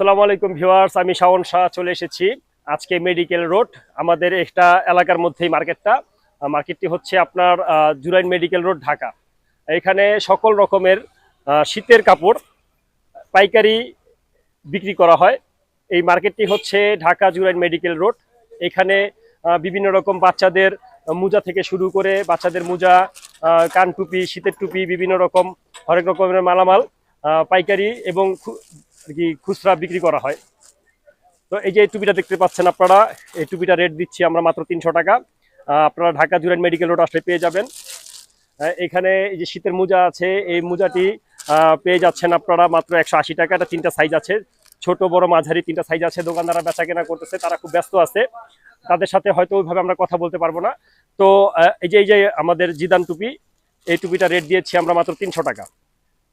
আসসালামু আলাইকুম ভিউয়ার্স, আমি শাওন শাহ চলে এসেছি আজকে মেডিকেল রোড। আমাদের একটা এলাকার মধ্যেই মার্কেটটি হচ্ছে আপনার জুরাইন মেডিকেল রোড, ঢাকা। এখানে সকল রকমের শীতের কাপড় পাইকারি বিক্রি করা হয়। এই মার্কেটটি হচ্ছে ঢাকা জুরাইন মেডিকেল রোড। এখানে বিভিন্ন রকম বাচ্চাদের মোজা থেকে শুরু করে বাচ্চাদের মোজা, কান টুপি, শীতের টুপি, বিভিন্ন রকম হরেক রকমের মালামাল পাইকারি এবং খুচরা বিক্রি করা হয়। তো এই যে টুপিটা দেখতে পাচ্ছেন আপনারা, এই টুপিটা রেট দিচ্ছি আমরা মাত্র 300 টাকা। আপনারা ঢাকা জুরাইন মেডিকেল রোড আসলে পেয়ে যাবেন। এখানে এই যে শীতের মোজা আছে, এই মোজাটি পেয়ে যাচ্ছেন আপনারা মাত্র 180 টাকা। এটা 3টা সাইজ আছে, ছোট বড় মাঝারি 3টা সাইজ আছে। দোকানদাররা বেচা কেনা করতেছে, তারা খুব ব্যস্ত আছে, তাদের সাথে হয়তো ওইভাবে আমরা কথা বলতে পারবো না। তো এই যে আমাদের জিদান টুপি, এই টুপিটা রেট দিয়েছি আমরা মাত্র 300 টাকা।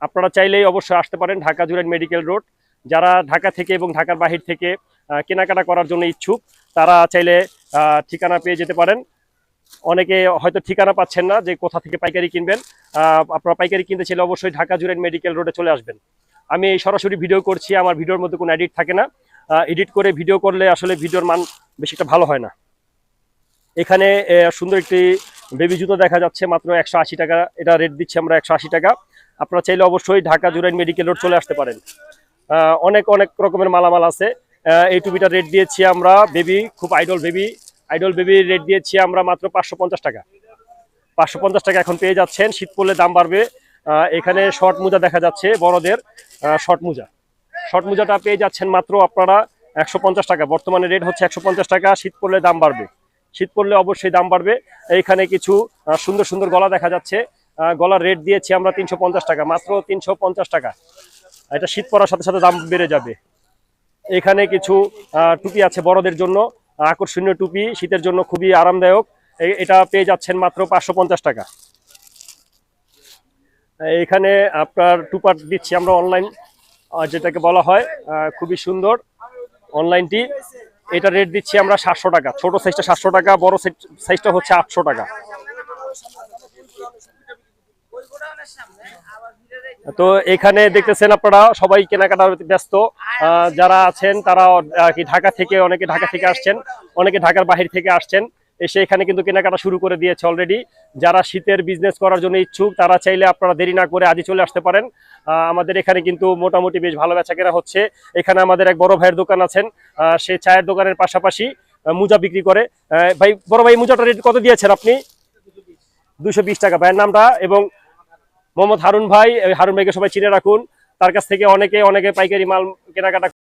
আপনারা চাইলেই অবশ্যই আসতে পারেন ঢাকা জুরাইন মেডিকেল রোড। যারা ঢাকা থেকে এবং ঢাকার বাহির থেকে কেনাকাটা করার জন্য ইচ্ছুক, তারা চাইলে ঠিকানা পেয়ে যেতে পারেন। অনেকে হয়তো ঠিকানা পাচ্ছেন না যে কোথা থেকে পাইকারি কিনবেন। আপনারা পাইকারি কিনতে চাইলে অবশ্যই ঢাকা জুরাইন মেডিকেল রোডে চলে আসবেন। আমি এই সরাসরি ভিডিও করছি, আমার ভিডিওর মধ্যে কোনো এডিট থাকে না। এডিট করে ভিডিও করলে আসলে ভিডিওর মান বেশি একটা ভালো হয় না। এখানে সুন্দর একটি বেবি জুতো দেখা যাচ্ছে মাত্র 180 টাকা। এটা রেট দিচ্ছি আমরা 180 টাকা। আপনারা চাইলে অবশ্যই ঢাকা জুরাইন মেডিকেল রোড চলে আসতে পারেন। অনেক অনেক রকমের মালামাল আছে। এই টুপিটা রেট দিয়েছি আমরা বেবি, খুব আইডল বেবি রেট দিয়েছি আমরা মাত্র 550 টাকা। 550 টাকা এখন পেয়ে যাচ্ছেন। শীত পড়লে দাম বাড়বে। এখানে শর্ট মোজা দেখা যাচ্ছে, বড়দের শর্ট মোজাটা পেয়ে যাচ্ছেন মাত্র আপনারা 150 টাকা। বর্তমানে রেট হচ্ছে 150 টাকা। শীত পড়লে দাম বাড়বে, শীত পড়লে অবশ্যই দাম বাড়বে। এইখানে কিছু সুন্দর সুন্দর গলা দেখা যাচ্ছে। গলার রেট দিয়েছি আমরা 350 টাকা, মাত্র 350 টাকা। এটা শীত পড়ার সাথে সাথে দাম বেড়ে যাবে। এখানে কিছু টুপি আছে বড়দের জন্য, আকর্ষণীয় টুপি, শীতের জন্য খুবই আরামদায়ক। এটা পেয়ে যাচ্ছেন মাত্র 550 টাকা। এখানে আপনার টুপার দিচ্ছি আমরা অনলাইন, যেটাকে বলা হয় খুবই সুন্দর অনলাইনটি। এটা রেট দিচ্ছি আমরা 700 টাকা। ছোট সাইজটা 700 টাকা, বড় সাইজটা হচ্ছে 800 টাকা। তো এখানে দেখতেছেন আপনারা সবাই কেনাকাটার ব্যস্ত। যারা আছেন তারা কি ঢাকা থেকে, অনেকে ঢাকা থেকে আসছেন, অনেকে ঢাকার বাহির থেকে আসছেন, এসে এখানে কিন্তু কেনাকাটা শুরু করে দিয়েছে অলরেডি। যারা শীতের বিজনেস করার জন্য ইচ্ছুক, তারা চাইলে আপনারা দেরি না করে আজই চলে আসতে পারেন। আমাদের এখানে কিন্তু মোটামুটি বেশ ভালো বেচাকেনা হচ্ছে। এখানে আমাদের এক বড় ভাইয়ের দোকান আছেন, সে চায়ের দোকানের পাশাপাশি মোজা বিক্রি করে। ভাই, বড় ভাই, মোজাটা রেট কত দিয়েছেন আপনি? 220 টাকা। ভাইয়ের নামটা? এবং মোহাম্মদ হারুন ভাই, হারুন ভাইকে সবাই চিনে রাখুন। তার কাছ থেকে অনেকে পাইকারি মাল কেনাকাটা